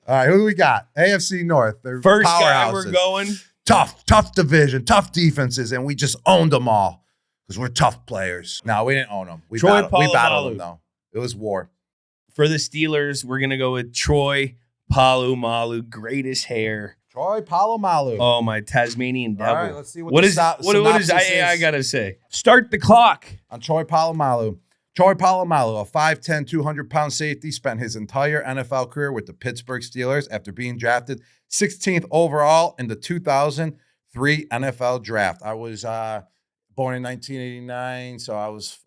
All right, who do we got? AFC North. They're First guy powerhouses. we're going. Tough division, tough defenses, and we just owned them all because we're tough players. No, we didn't own them. We Troy battled them, Polamalu. though. It was war. For the Steelers, we're going to go with Troy Polamalu. Greatest hair. Troy Polamalu. Oh, my Tasmanian devil. All right, let's see what what the is what is synopsis I is. got to say? Start the clock. On Troy Polamalu. Troy Polamalu, a 5'10", 200-pound safety, spent his entire NFL career with the Pittsburgh Steelers after being drafted 16th overall in the 2003 NFL Draft. I was born in 1989, so I was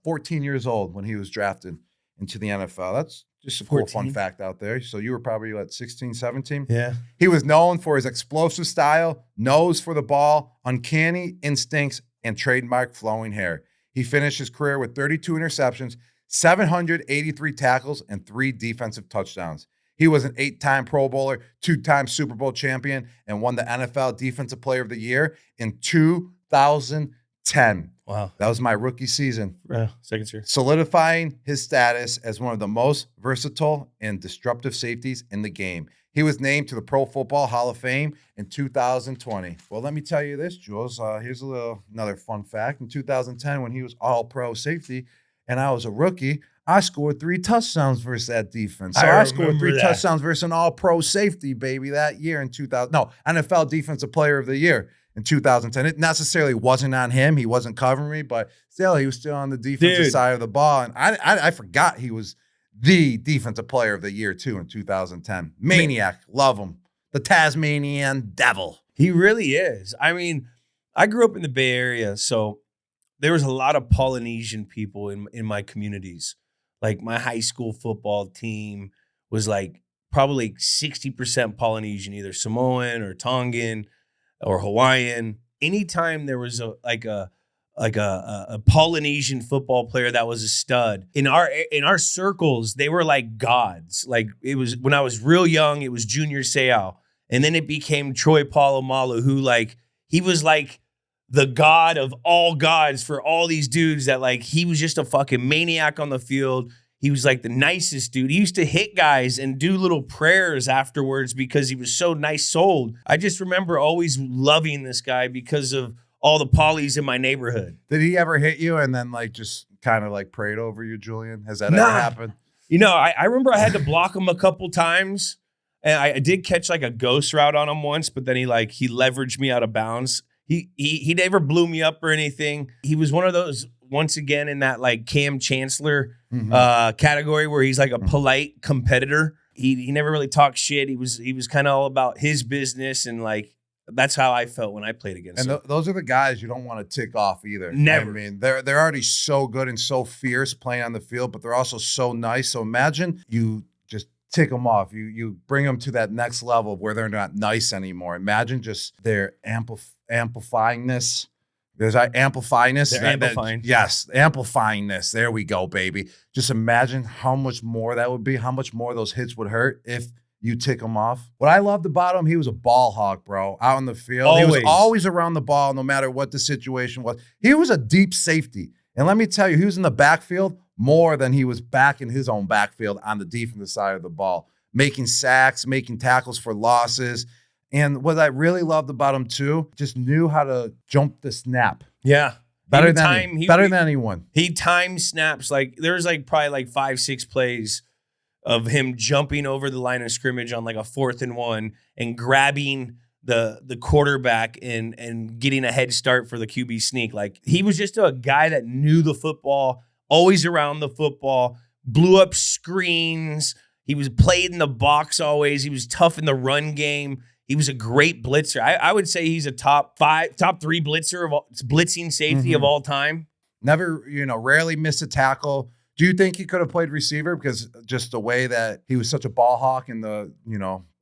14 years old when he was drafted into the NFL. That's just a cool 14. fun fact out there. So you were probably, 16, 17? Yeah. He was known for his explosive style, nose for the ball, uncanny instincts, and trademark flowing hair. He finished his career with 32 interceptions, 783 tackles, and 3 defensive touchdowns. He was an 8-time Pro Bowler, 2-time Super Bowl champion, and won the NFL Defensive Player of the Year in 2010. Wow. That was my rookie season. Second year. Solidifying his status as one of the most versatile and disruptive safeties in the game. He was named to the Pro Football Hall of Fame in 2020. Well, let me tell you this, Jules. Here's another fun fact. In 2010, when he was all-pro safety and I was a rookie, I scored 3 touchdowns versus that defense. So I scored 3 touchdowns versus an all-pro safety, baby, that year in 2000. No, NFL Defensive Player of the Year in 2010. It necessarily wasn't on him. He wasn't covering me, but still, he was still on the defensive side of the ball. And I forgot he was the Defensive Player of the Year, too, in 2010. Maniac. Love him. The Tasmanian devil. He really is. I mean, I grew up in the Bay Area, so there was a lot of Polynesian people in my communities. Like my high school football team was like probably 60% Polynesian, either Samoan or Tongan or Hawaiian. Anytime there was a Polynesian football player that was a stud in our circles, they were like gods. Like it was when I was real young, it was Junior Seau, and then it became Troy Polamalu, who like he was like the god of all gods for all these dudes. That like he was just a fucking maniac on the field. He was like the nicest dude. He used to hit guys and do little prayers afterwards because he was so nice-souled. I just remember always loving this guy because of all the polys in my neighborhood. Did he ever hit you and then like just kind of like prayed over you, Julian? Has that ever happened? You know, I remember I had to block him a couple times, and I did catch like a ghost route on him once, but then he leveraged me out of bounds. He never blew me up or anything. He was one of those, once again, in that like Cam Chancellor category where he's like a polite competitor. He never really talked shit. He was kind of all about his business, and like that's how I felt when I played against him. Those are the guys you don't want to tick off either. Never. I mean, they're already so good and so fierce playing on the field, but they're also so nice. So imagine you just tick them off. You bring them to that next level where they're not nice anymore. Imagine just their amplifyingness. There's amplifyingness. They're amplifying. Yes, amplifyingness. There we go, baby. Just imagine how much more that would be, how much more those hits would hurt if you tick him off. What I loved about him, he was a ball hawk, bro, out in the field. Always. He was always around the ball, no matter what the situation was. He was a deep safety. And let me tell you, he was in the backfield more than he was back in his own backfield on the defensive side of the ball, making sacks, making tackles for losses. And what I really loved about him, too, just knew how to jump the snap. Yeah. Better than anyone. He time snaps. Like there's like probably like 5-6 plays of him jumping over the line of scrimmage on like a 4th and 1 and grabbing the quarterback and getting a head start for the QB sneak. Like he was just a guy that knew the football, always around the football, blew up screens. He was played in the box always. He was tough in the run game. He was a great blitzer. I would say he's a top 3 blitzer blitzing safety of all time. Never, rarely missed a tackle. Do you think he could have played receiver because just the way that he was such a ball hawk and the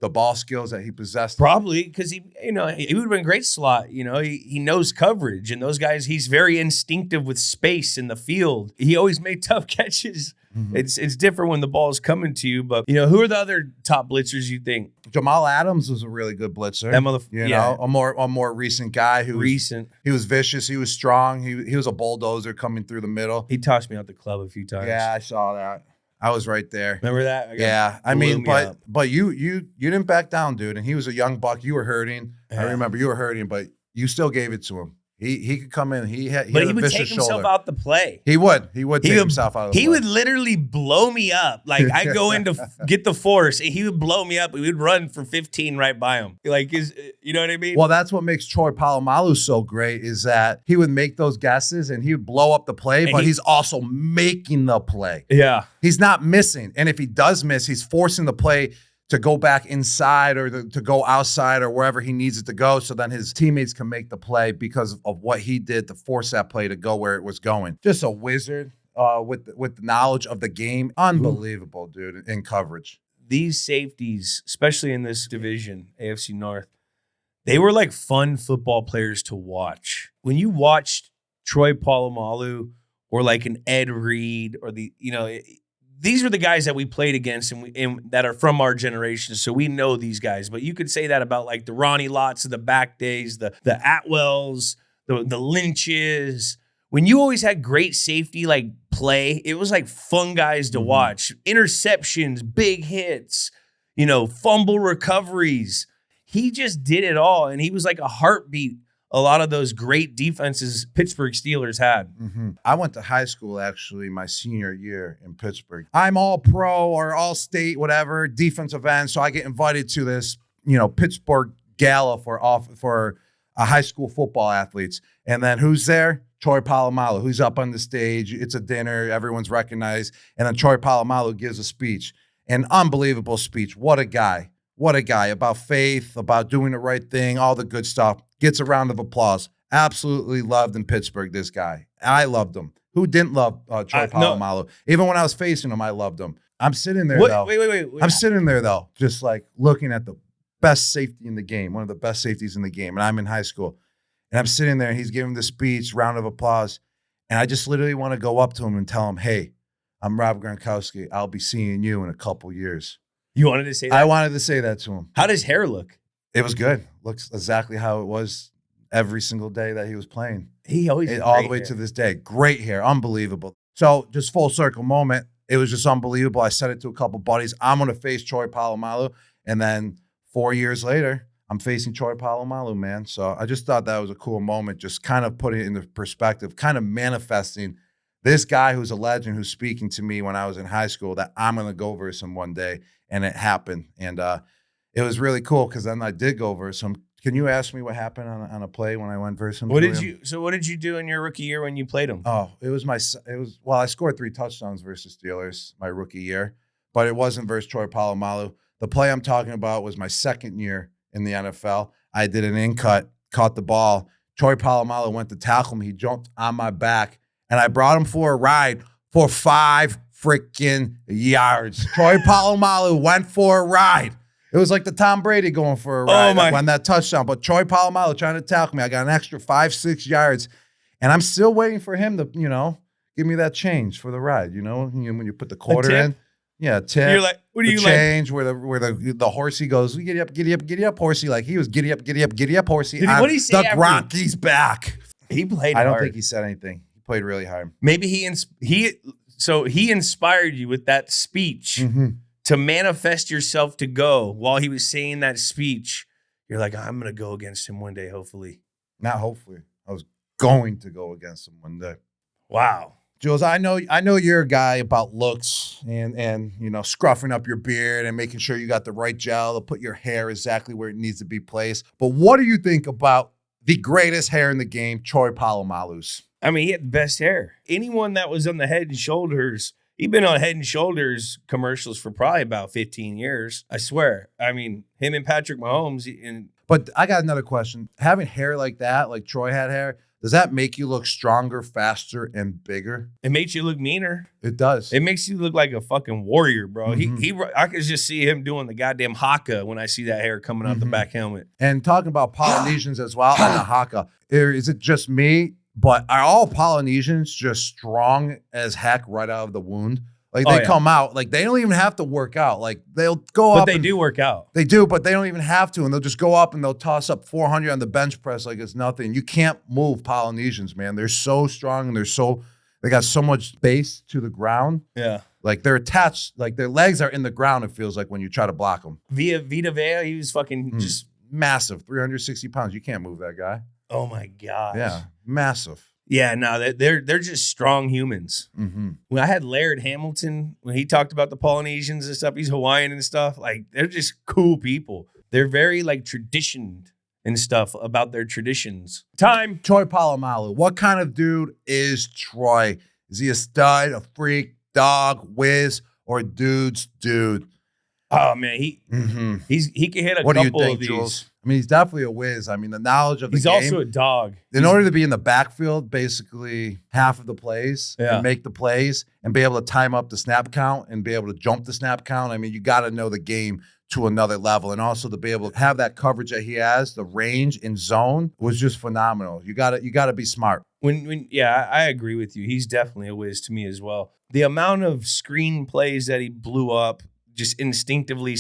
ball skills that he possessed? Probably because he would have been a great slot. He knows coverage, and those guys, he's very instinctive with space in the field. He always made tough catches. Mm-hmm. It's different when the ball is coming to you, but who are the other top blitzers you think? Jamal Adams was a really good blitzer. That a more recent guy who he was vicious, he was strong, he was a bulldozer coming through the middle. He tossed me out the club a few times. Yeah, I saw that. I was right there. Remember that? Yeah, I blew mean, me up. but you didn't back down, dude. And he was a young buck. You were hurting. I Yeah. remember you were hurting, but you still gave it to him. He could come in. He had But a he would vicious take himself shoulder. out the play. He would take himself out of the He play. would literally blow me up. Like I go in to get the force, and he would blow me up. We would run for 15 right by him. Like you know what I mean? Well, that's what makes Troy Polamalu so great is that he would make those guesses and he would blow up the play, but he's also making the play. Yeah. He's not missing. And if he does miss, he's forcing the play to go back inside or to go outside or wherever he needs it to go so then his teammates can make the play because of what he did to force that play to go where it was going. Just a wizard with the knowledge of the game. Unbelievable, dude, in coverage. These safeties, especially in this division, AFC North, they were like fun football players to watch. When you watched Troy Polamalu or like an Ed Reed or these were the guys that we played against and that are from our generation, so we know these guys. But you could say that about like the Ronnie Lotts of the back days, the Atwells, the Lynches. When you always had great safety like play, it was like fun guys to watch. Interceptions, big hits, fumble recoveries. He just did it all, and he was like a heartbeat. A lot of those great defenses Pittsburgh Steelers had. I went to high school, actually, my senior year in Pittsburgh. I'm all pro or all state, whatever, defensive end. So I get invited to this, Pittsburgh gala for high school football athletes. And then who's there? Troy Polamalu, who's up on the stage. It's a dinner. Everyone's recognized. And then Troy Polamalu gives a speech, an unbelievable speech. What a guy. What a guy, about faith, about doing the right thing, all the good stuff. Gets a round of applause. Absolutely loved in Pittsburgh, this guy. I loved him. Who didn't love Troy Polamalu? No. Even when I was facing him, I loved him. I'm sitting there, though. Wait. I'm sitting there, though, just like looking at the best safety in the game, one of the best safeties in the game, and I'm in high school. And I'm sitting there, and he's giving the speech, round of applause, and I just literally want to go up to him and tell him, hey, I'm Rob Gronkowski. I'll be seeing you in a couple years. You wanted to say that? I wanted to say that to him. How does hair look? It was good. Looks exactly how it was every single day that he was playing. He always all the way to this day. Great hair. Unbelievable. So just full circle moment. It was just unbelievable. I said it to a couple buddies. I'm going to face Troy Polamalu. And then 4 years later, I'm facing Troy Polamalu, man. So I just thought that was a cool moment, just kind of putting it into perspective, kind of manifesting this guy who's a legend who's speaking to me when I was in high school that I'm going to go versus him one day. And it happened. And it was really cool because then I did go versus him. Can you ask me what happened on a play when I went versus him? What did you do in your rookie year when you played him? Oh, I scored 3 touchdowns versus Steelers my rookie year, but it wasn't versus Troy Polamalu. The play I'm talking about was my second year in the NFL. I did an in-cut, caught the ball. Troy Polamalu went to tackle me. He jumped on my back, and I brought him for a ride for 5 freaking yards. Troy Polamalu went for a ride. It was like the Tom Brady going for a ride when that touchdown. But Troy Polamalu trying to tackle me. I got an extra 5-6 yards, and I'm still waiting for him to, give me that change for the ride. When you put the quarter in. Yeah, tip. You're like, what do you change where the horsey goes, giddy up, horsey. Like he was giddy up, horsey. What did he say? The Gronky's back. He played I don't hard. think he said anything. He played really hard. Maybe he inspired you with that speech to manifest yourself to go. While he was saying that speech, you're like, I'm going to go against him one day, hopefully. Not hopefully. I was going to go against him one day. Wow. Jules, I know you're a guy about looks and scruffing up your beard and making sure you got the right gel to put your hair exactly where it needs to be placed. But what do you think about the greatest hair in the game, Troy Polamalu's? I mean, he had the best hair. Anyone that was on the Head and Shoulders, he'd been on Head and Shoulders commercials for probably about 15 years. I swear. I mean, him and Patrick Mahomes. But I got another question. Having hair like that, like Troy had hair, does that make you look stronger, faster, and bigger? It makes you look meaner. It does. It makes you look like a fucking warrior, bro. I could just see him doing the goddamn haka when I see that hair coming out the back helmet. And talking about Polynesians as well, and the haka, is it just me? But are all Polynesians just strong as heck right out of the wound? Like they come out, like they don't even have to work out. Like they'll go up. But they do work out. They do, but they don't even have to. And they'll just go up and they'll toss up 400 on the bench press like it's nothing. You can't move Polynesians, man. They're so strong and they're so They got so much base to the ground. Yeah. Like they're attached, like their legs are in the ground, it feels like when you try to block them. Vita Vea, he was fucking just massive, 360 pounds. You can't move that guy. oh my gosh. Yeah, massive. Yeah, no, they're just strong humans. Mm-hmm. When I had Laird Hamilton, when he talked about the Polynesians and stuff, he's Hawaiian and stuff. Like they're just cool people. They're very like traditioned and stuff about their traditions. Time. Troy Polamalu. What kind of dude is Troy? Is he a stud, a freak, dog, whiz, or a dude's dude? Oh man, he can hit a What do you couple think, of these. Jules? I mean, he's definitely a whiz. I mean, the knowledge of the He's game. also a dog. In order to be in the backfield, basically half of the plays Yeah. and make the plays and be able to time up the snap count and be able to jump the snap count. I mean, you got to know the game to another level. And also to be able to have that coverage that he has, the range in zone was just phenomenal. You got to be smart. Yeah, I agree with you. He's definitely a whiz to me as well. The amount of screen plays that he blew up, just instinctively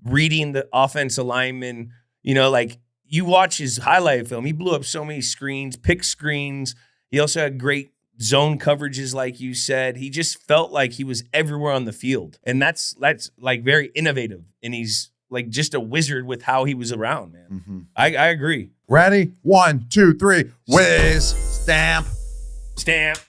reading the offensive lineman, like you watch his highlight film, he blew up so many screens, pick screens. He also had great zone coverages, like you said. He just felt like he was everywhere on the field. And that's like very innovative. And he's like just a wizard with how he was around, man. Mm-hmm. I agree. Ready? 1, 2, 3. Whiz, stamp,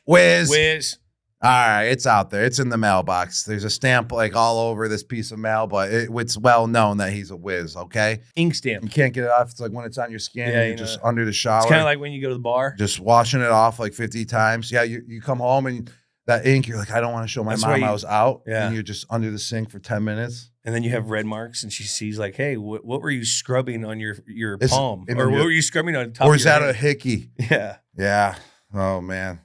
whiz. Whiz. All right, it's out there. It's in the mailbox. There's a stamp like all over this piece of mail, but it's well known that he's a whiz, okay? Ink stamp. You can't get it off. It's like when it's on your skin, Yeah, you're just under the shower. It's kind of like when you go to the bar. Just washing it off like 50 times. Yeah, you come home and that ink, you're like, I don't want to show my That's mom why I was out. Yeah. And you're just under the sink for 10 minutes. And then you have red marks, and she sees like, "Hey, what were you scrubbing on your It's palm, in or the- what were you scrubbing on top?" Or of is your that a hand? hickey? Yeah. Yeah. Oh, man.